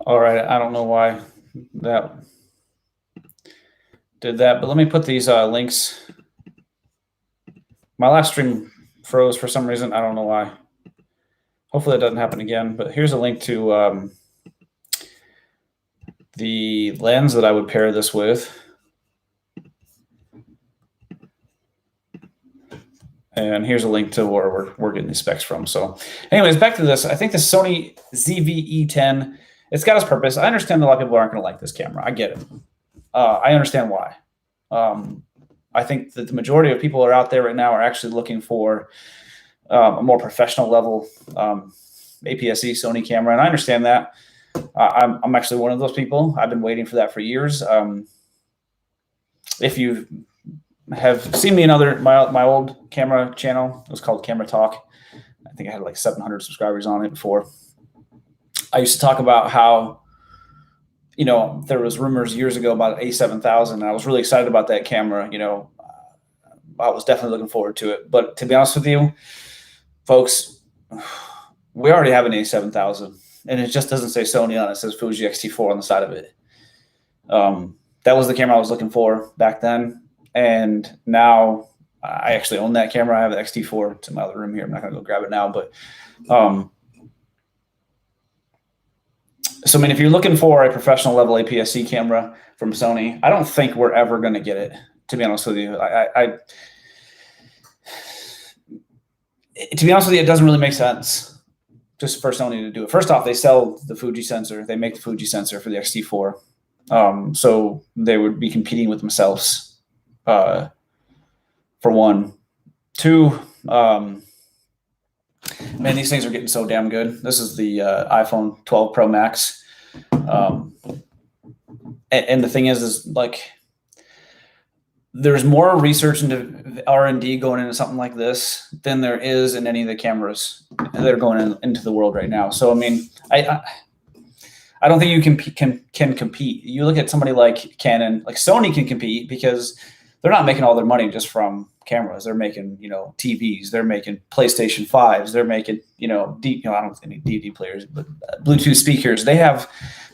All right, I don't know why that did that, but let me put these links. My last stream froze for some reason. I don't know why. Hopefully that doesn't happen again, but here's a link to the lens that I would pair this with. And here's a link to where we're getting these specs from. So anyways, back to this. I think the Sony ZV-E10, it's got its purpose. I understand that a lot of people aren't going to like this camera. I get it. I understand why. I think that the majority of people are out there right now are actually looking for a more professional level APS-C Sony camera, and I understand that. I'm actually one of those people. I've been waiting for that for years. If you have seen me in my old camera channel, it was called Camera Talk. I think I had like 700 subscribers on it before. I used to talk about how, you know, there was rumors years ago about A7000, and I was really excited about that camera. You know, I was definitely looking forward to it. But to be honest with you, folks, we already have an A7000, and it just doesn't say Sony on it. It says Fuji X-T4 on the side of it. That was the camera I was looking for back then. And now I actually own that camera. I have the X-T4. It's in my other room here. I'm not going to go grab it now. But so, I mean, if you're looking for a professional level APS-C camera from Sony, I don't think we're ever going to get it, to be honest with you. To be honest with you, it doesn't really make sense just for Sony to do it. First off, they sell the Fuji sensor. They make the Fuji sensor for the X-T4. So they would be competing with themselves. For one. Two, man, these things are getting so damn good. This is the iPhone 12 Pro Max. And the thing is like, there's more research into R&D going into something like this than there is in any of the cameras that are going into the world right now. So, I mean, I don't think you can compete. You look at somebody like Canon, like Sony can compete because they're not making all their money just from cameras. They're making, you know, TVs. They're making PlayStation 5s. They're making, you know, I don't think any DVD players, but Bluetooth speakers. They have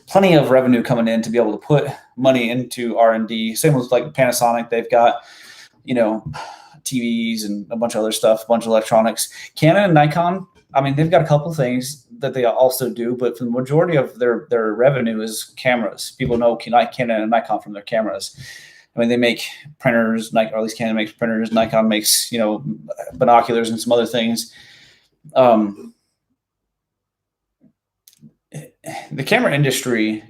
plenty of revenue coming in to be able to put money into R&D. Same with like Panasonic. They've got, you know, TVs and a bunch of other stuff, a bunch of electronics. Canon and Nikon, I mean, they've got a couple of things that they also do, but for the majority of their revenue is cameras. People know Canon and Nikon from their cameras. I mean, they make printers, or at least Canon makes printers. Nikon makes, you know, binoculars and some other things. The camera industry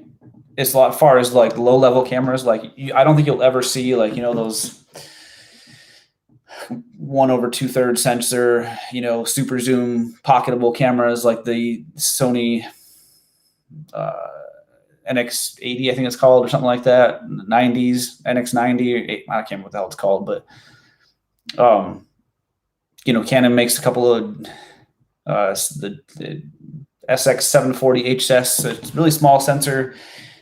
is a lot far as like low-level cameras. Like, I don't think you'll ever see like, you know, those 1/2 sensor, you know, super zoom pocketable cameras like the Sony NX80, I think it's called, or something like that. 90s, NX90, I can't remember what the hell it's called, but you know, Canon makes a couple of the SX740 HS. It's a really small sensor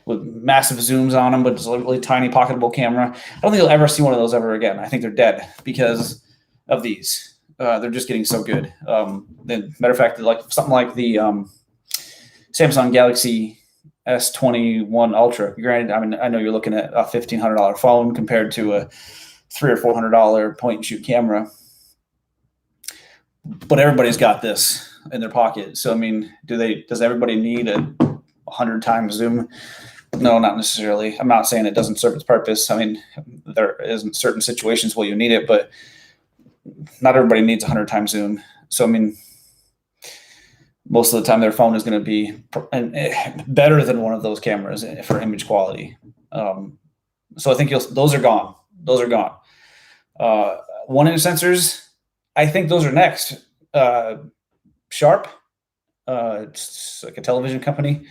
with massive zooms on them, but it's a really tiny pocketable camera. I don't think you'll ever see one of those ever again. I think they're dead because of these. They're just getting so good. Matter of fact, like something like the Samsung Galaxy S21 Ultra. Granted, I mean, I know you're looking at a $1,500 phone compared to a $300 or $400 point and shoot camera, but everybody's got this in their pocket. So, I mean, does everybody need a 100 times zoom? No, not necessarily. I'm not saying it doesn't serve its purpose. I mean, there isn't certain situations where you need it, but not everybody needs 100 times zoom. So, I mean, most of the time their phone is going to be better than one of those cameras for image quality. So I think those are gone. Those are gone. 1-inch sensors, I think those are next. Sharp, it's like a television company.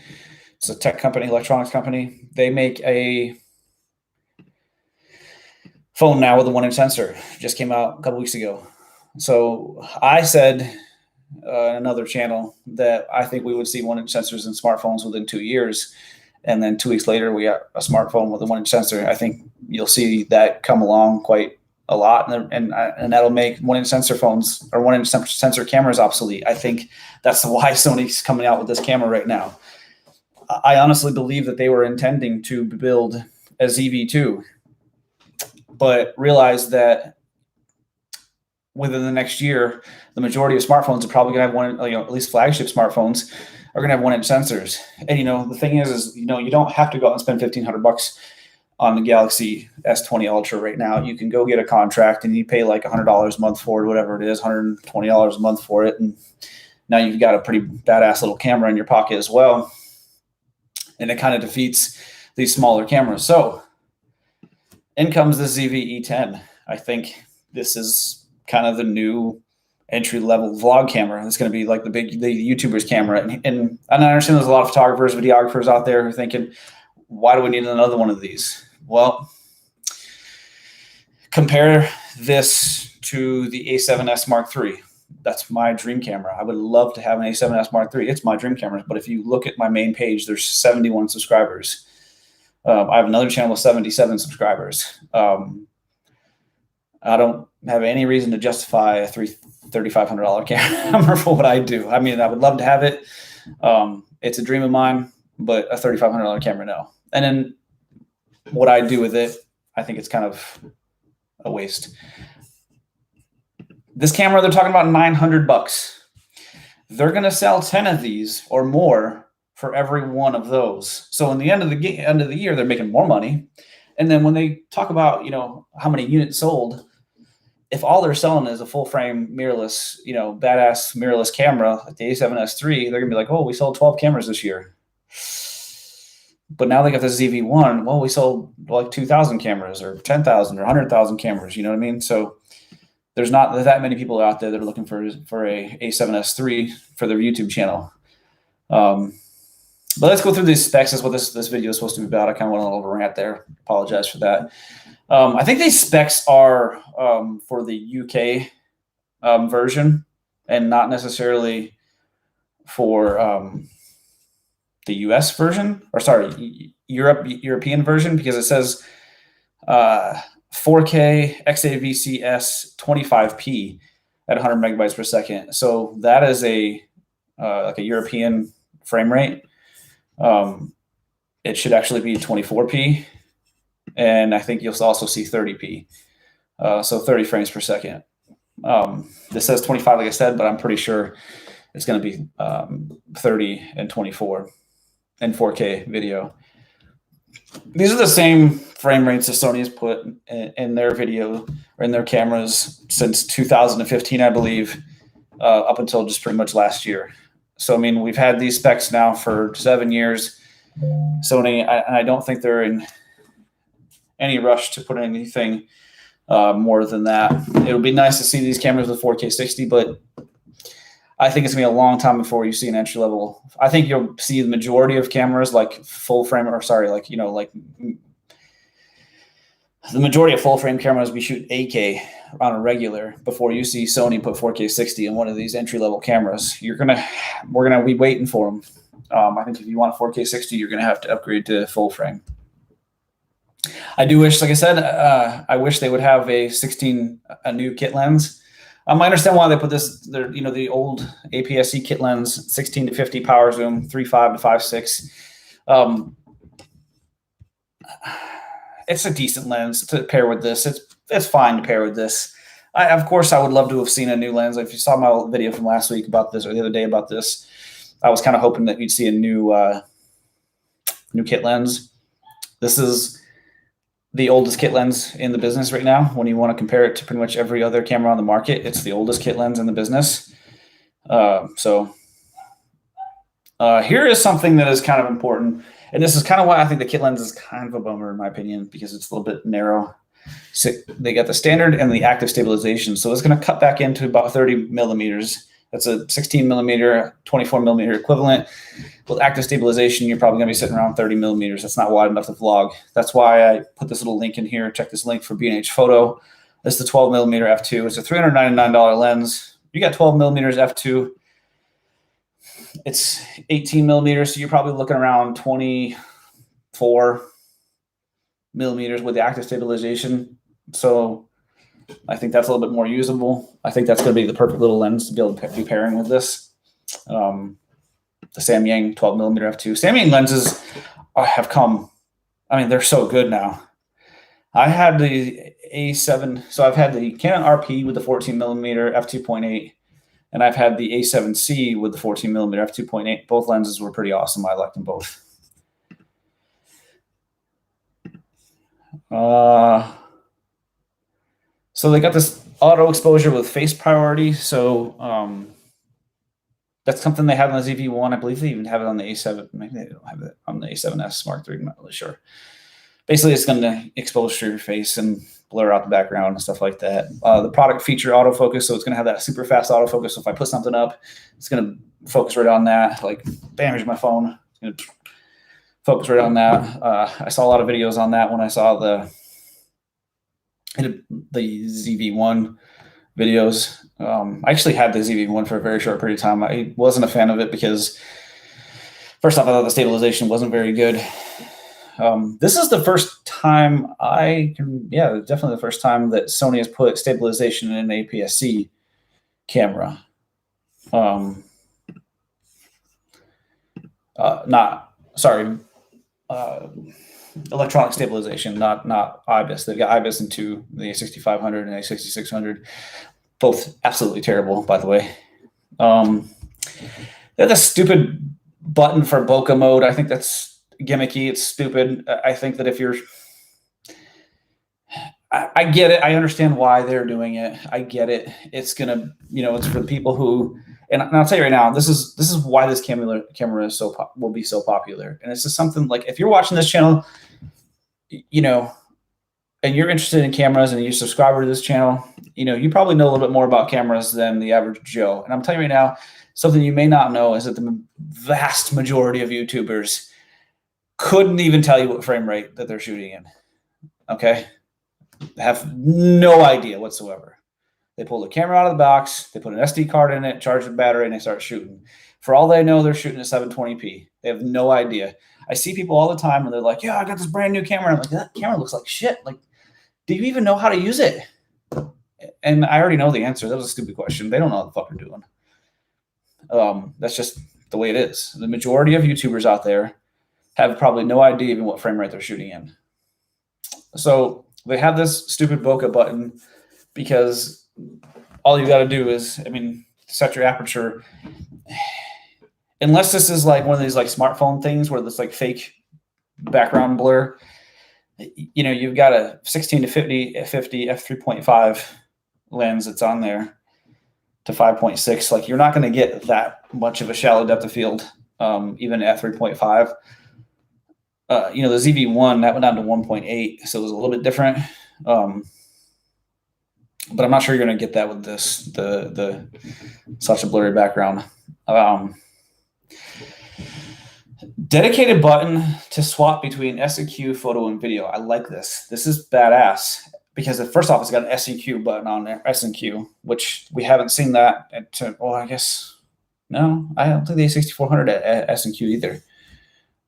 It's a tech company, electronics company. They make a phone now with a 1-inch sensor. Just came out a couple weeks ago. So I said another channel that I think we would see 1-inch sensors in smartphones within 2 years. And then 2 weeks later, we got a smartphone with a 1-inch sensor. I think you'll see that come along quite a lot, and that'll make 1-inch sensor phones or 1-inch sensor cameras obsolete. I think that's why Sony's coming out with this camera right now. I honestly believe that they were intending to build a ZV-2, but realized that within the next year, the majority of smartphones are probably going to have one, at least flagship smartphones are going to have 1-inch sensors. And, the thing is, you don't have to go out and spend $1,500 on the Galaxy S20 Ultra right now. You can go get a contract and you pay like $100 a month for it, whatever it is, $120 a month for it. And now you've got a pretty badass little camera in your pocket as well. And it kind of defeats these smaller cameras. So in comes the ZV-E10. I think this is kind of the new entry-level vlog camera. It's going to be like the YouTubers camera. And I understand there's a lot of photographers, videographers out there who are thinking, why do we need another one of these? Well, compare this to the A7S Mark III. That's my dream camera. I would love to have an A7S Mark III. It's my dream camera. But if you look at my main page, there's 71 subscribers. I have another channel with 77 subscribers. I don't have any reason to justify a $3,500 camera for what I do. I mean, I would love to have it. It's a dream of mine, but a $3,500 camera, no. And then what I do with it, I think it's kind of a waste. This camera, they're talking about $900. They're going to sell 10 of these or more for every one of those. So in the end of the year, they're making more money. And then when they talk about, how many units sold, if all they're selling is a full frame mirrorless, badass mirrorless camera like the A7S III, they're gonna be like, oh, we sold 12 cameras this year. But now they got the ZV-1. Well, we sold like 2,000 cameras or 10,000 or 100,000 cameras. You know what I mean? So there's not that many people out there that are looking for a A7S III for their YouTube channel. But let's go through these specs. That's what this video is supposed to be about. I kind of went on a little rant there. Apologize for that. I think these specs are for the UK version and not necessarily for the US version, or sorry, European version, because it says 4K XAVCS 25p at 100 megabytes per second. So that is like a European frame rate. It should actually be 24p. And I think you'll also see 30p. So 30 frames per second. This says 25, like I said, but I'm pretty sure it's going to be 30 and 24 and 4K video. These are the same frame rates that Sony has put in their video or in their cameras since 2015, I believe, up until just pretty much last year. So, I mean, we've had these specs now for 7 years. Sony, I don't think they're in any rush to put anything more than that. It would be nice to see these cameras with 4K 60, but I think it's going to be a long time before you see an entry level. I think you'll see the majority of cameras like full frame, or sorry, like, like the majority of full frame cameras, we shoot 8K on a regular before you see Sony put 4K 60 in one of these entry level cameras. We're going to be waiting for them. I think if you want 4K 60, you're going to have to upgrade to full frame. I do wish, like I said, I wish they would have a new kit lens. I understand why they put this. The old APS-C kit lens, 16 to 50 power zoom, 3.5 to 5.6. It's a decent lens to pair with this. It's fine to pair with this. Of course, I would love to have seen a new lens. If you saw my video from last week about this or the other day about this, I was kind of hoping that you'd see a new kit lens. This is the oldest kit lens in the business right now. When you want to compare it to pretty much every other camera on the market, it's the oldest kit lens in the business. Here is something that is kind of important. And this is kind of why I think the kit lens is kind of a bummer in my opinion, because it's a little bit narrow. So they got the standard and the active stabilization. So it's going to cut back into about 30 millimeters. That's a 16 millimeter, 24 millimeter equivalent. With active stabilization, you're probably going to be sitting around 30 millimeters. That's not wide enough to vlog. That's why I put this little link in here. Check this link for B&H Photo. It's the 12 millimeter f2. It's a $399 lens. You got 12 millimeters f2. It's 18 millimeters, so you're probably looking around 24 millimeters with the active stabilization. So I think that's a little bit more usable. I think that's going to be the perfect little lens to be able to do pairing with this. the Samyang 12mm f2. Samyang lenses have come, I mean, they're so good now. I had the A7, so I've had the Canon RP with the 14mm f2.8, and I've had the A7C with the 14mm f2.8. Both lenses were pretty awesome. I liked them both. So they got this auto exposure with face priority. So that's something they have on the ZV-1. I believe they even have it on the A7. Maybe they don't have it on the A7S Mark III. I'm not really sure. Basically, it's going to expose your face and blur out the background and stuff like that. The product feature autofocus, so it's going to have that super fast autofocus. So if I put something up, it's going to focus right on that. Like, bam, here's my phone. It's going to focus right on that. I saw a lot of videos on that when I saw the ZV-1 videos. I actually had the ZV-1 for a very short period of time. I wasn't a fan of it because, first off, I thought the stabilization wasn't very good. This is the first time definitely the first time that Sony has put stabilization in an APS-C camera. Electronic stabilization, not IBIS. They've got IBIS into the A6500 and A6600, both absolutely terrible, by the way. They have this stupid button for bokeh mode. I think that's gimmicky. It's stupid. I think that if you're, I get it. I understand why they're doing it. I get it. It's gonna, it's for the people who, and I'll tell you right now, this is why this camera is will be so popular. And it's just something like, if you're watching this channel, and you're interested in cameras and you're a subscriber to this channel, you probably know a little bit more about cameras than the average Joe. And I'm telling you right now, something you may not know is that the vast majority of YouTubers couldn't even tell you what frame rate that they're shooting in. Okay? They have no idea whatsoever. They pull the camera out of the box, they put an SD card in it, charge the battery, and they start shooting. For all they know, they're shooting at 720p. They have no idea. I see people all the time and they're like, yeah, I got this brand new camera. I'm like, that camera looks like shit. Like, do you even know how to use it? And I already know the answer. That was a stupid question. They don't know what the fuck they're doing. That's just the way it is. The majority of YouTubers out there have probably no idea even what frame rate they're shooting in. So they have this stupid bokeh button because all you got to do is, set your aperture. Unless this is like one of these like smartphone things where there's like fake background blur, you've got a 16 to 50 f3.5 lens that's on there to 5.6. Like, you're not going to get that much of a shallow depth of field, even at 3.5. The ZV-1, that went down to 1.8, so it was a little bit different. But I'm not sure you're going to get that with this, the such a blurry background. Dedicated button to swap between SEQ, photo, and video. I like this. This is badass because first off, it's got an SEQ button on there, SEQ, which we haven't seen that. I guess, no, I don't think the A6400 at SEQ either.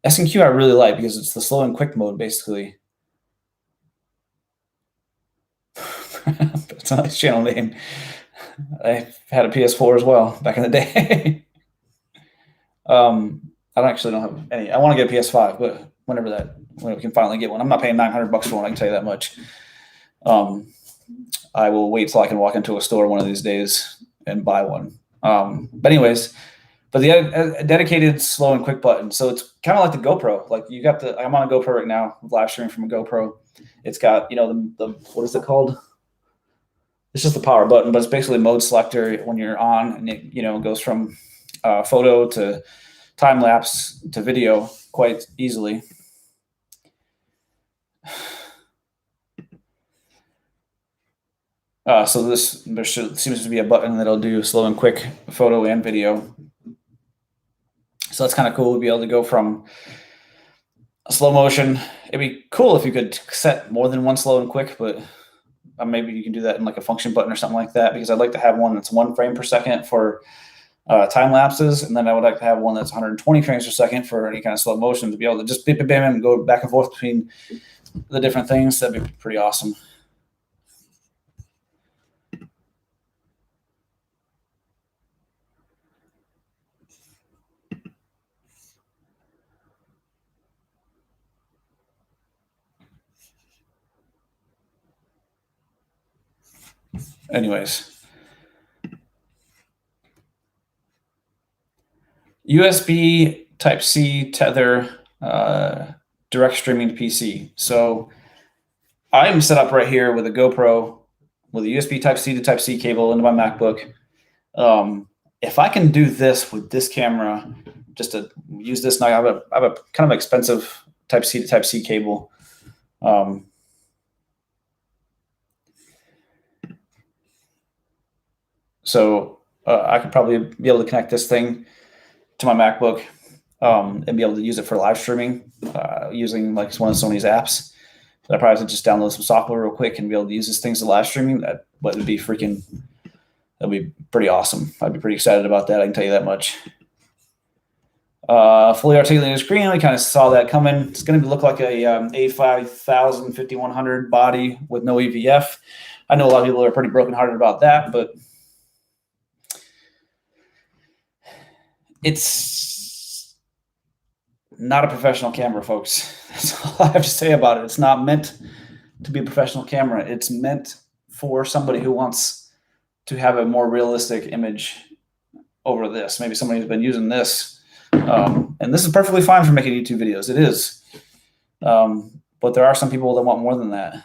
SEQ I really like because it's the slow and quick mode, basically. It's a nice channel name. I had a PS4 as well back in the day. I don't have any. I want to get a PS5, but when we can finally get one, I'm not paying $900 for one. I can tell you that much. I will wait till I can walk into a store one of these days and buy one. But the dedicated slow and quick button. So it's kind of like the GoPro. Like, I'm on a GoPro right now, live stream from a GoPro. It's got, the what is it called? It's just the power button, but it's basically mode selector when you're on, and it, goes from photo to time lapse to video quite easily. So there seems to be a button that'll do slow and quick photo and video. So that's kind of cool to be able to go from slow motion. It'd be cool if you could set more than one slow and quick, but maybe you can do that in like a function button or something like that, because I'd like to have one that's 1 frame per second for time lapses, and then I would like to have one that's 120 frames per second for any kind of slow motion, to be able to just bam, bam, bam, and go back and forth between the different things. That'd be pretty awesome. anyways. USB Type-C tether, direct streaming to PC. So I'm set up right here with a GoPro with a USB Type-C to Type-C cable into my MacBook. If I can do this with this camera, just to use this now, I have a kind of expensive Type-C to Type-C cable. So I could probably be able to connect this thing to my MacBook and be able to use it for live streaming using like one of Sony's apps. So I probably have to just download some software real quick and be able to use this thing as live streaming. That'd be pretty awesome. I'd be pretty excited about that. I can tell you that much. Fully articulated screen. We kind of saw that coming. It's going to look like a A5000 5100 body with no EVF. I know a lot of people are pretty brokenhearted about that, but it's not a professional camera, folks. That's all I have to say about it. It's not meant to be a professional camera. It's meant for somebody who wants to have a more realistic image over this. Maybe somebody who's been using this. And this is perfectly fine for making YouTube videos. It is. But there are some people that want more than that.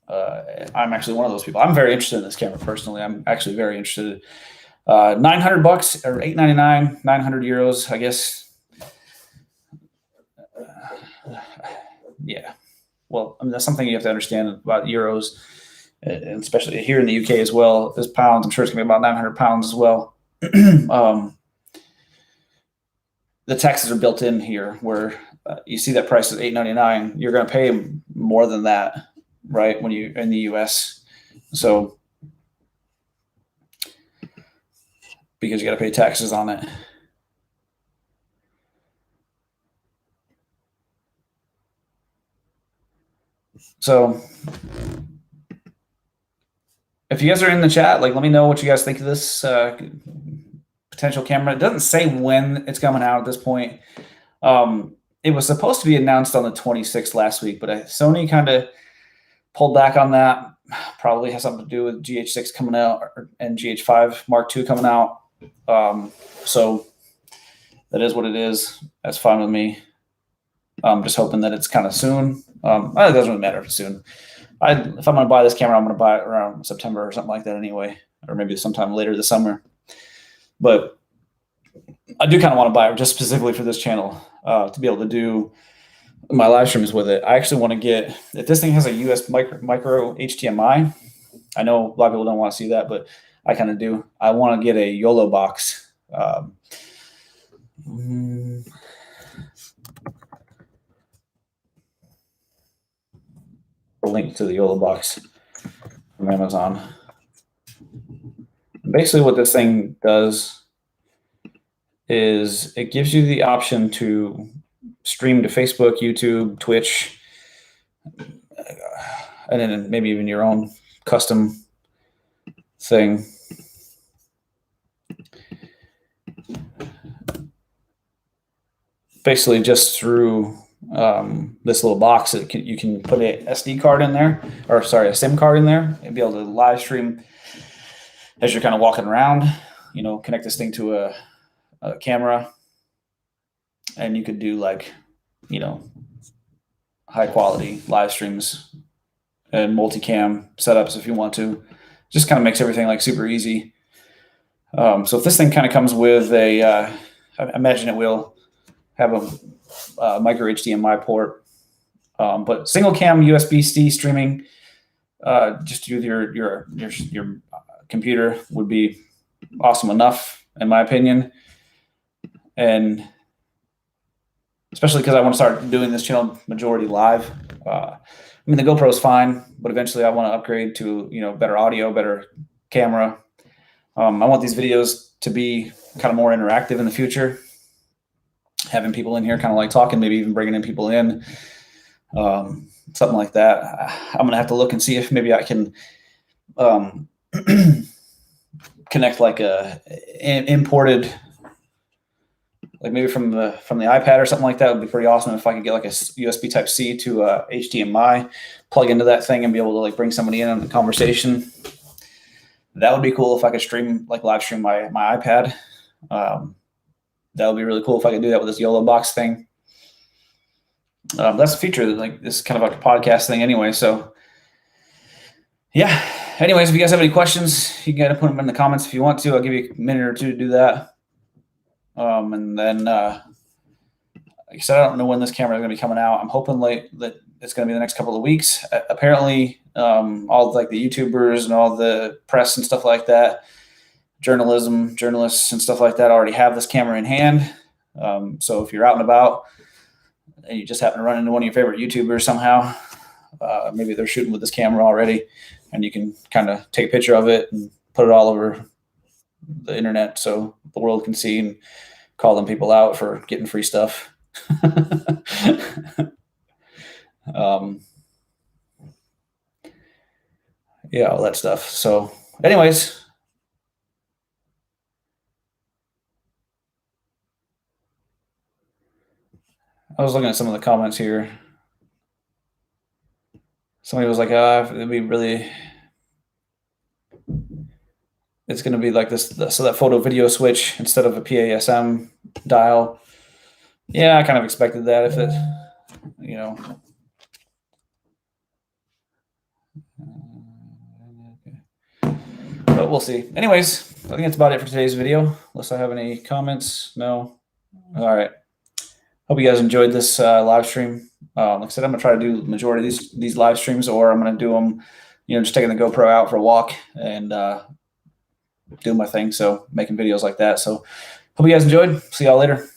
I'm actually one of those people. I'm very interested in this camera personally. I'm actually very interested. $900 or $899, 900 euros, I guess. Yeah. Well, I mean, that's something you have to understand about euros, and especially here in the UK as well. As pounds, I'm sure it's going to be about 900 pounds as well. The taxes are built in here where you see that price is $8.99. You're going to pay more than that, right, when you're in the US. So, because you got to pay taxes on it. So if you guys are in the chat, like, let me know what you guys think of this potential camera. It doesn't say when it's coming out at this point. It was supposed to be announced on the 26th last week, but Sony kind of pulled back on that. Probably has something to do with GH6 coming out and GH5 Mark II coming out. So that is what it is. That's fine with me. I'm just hoping that it's kind of soon. It doesn't really matter if it's soon. If I'm going to buy this camera, I'm going to buy it around September or something like that anyway, or maybe sometime later this summer. But I do kind of want to buy it just specifically for this channel to be able to do my live streams with it. I actually want to get, if this thing has a US micro HDMI, I know a lot of people don't want to see that, but I kind of do. I want to get a YOLO box. Link to the YOLO box from Amazon. Basically what this thing does is it gives you the option to stream to Facebook, YouTube, Twitch, and then maybe even your own custom thing. Basically just through this little box, you can put a SD card in there, or sorry, a SIM card in there, and be able to live stream as you're kind of walking around. You know, connect this thing to a camera, and you could do, like, you know, high quality live streams and multicam setups if you want to. Just kind of makes everything like super easy. So if this thing kind of comes with a, I imagine it will have a micro HDMI port, but single cam USB-C streaming, just with your computer would be awesome enough, in my opinion. And especially because I want to start doing this channel majority live. I mean, the GoPro is fine, but eventually I want to upgrade to, you know, better audio, better camera. I want these videos to be kind of more interactive in the future. Having people in here kind of like talking, maybe even bringing in people in, something like that. I'm going to have to look and see if maybe I can connect like a imported like maybe from the iPad or something like that. It would be pretty awesome if I could get like a USB Type C to HDMI, plug into that thing, and be able to like bring somebody in on the conversation. That would be cool if I could stream, like live stream my iPad. That would be really cool if I could do that with this YOLO box thing. That's a feature that like this is kind of like a podcast thing anyway. So yeah. Anyways, if you guys have any questions, you can put them in the comments if you want to. I'll give you a minute or two to do that. And then, like I said, I don't know when this camera is going to be coming out. I'm hoping that it's going to be the next couple of weeks. Apparently, all like the YouTubers and all the press and stuff like that, journalists and stuff like that already have this camera in hand. So if you're out and about and you just happen to run into one of your favorite YouTubers somehow, maybe they're shooting with this camera already, and you can kind of take a picture of it and put it all over the internet so the world can see and call them people out for getting free stuff. Yeah, all that stuff. So anyways, I was looking at some of the comments here. Somebody was like, it'd be really, it's going to be like this, so that photo video switch instead of a PASM dial. Yeah, I kind of expected that if it, you know. But we'll see. Anyways, I think that's about it for today's video. Unless I have any comments. No. All right. Hope you guys enjoyed this live stream. Like I said, I'm gonna try to do the majority of these live streams, or I'm gonna do them, just taking the GoPro out for a walk and doing my thing. So making videos like that. So hope you guys enjoyed. See y'all later.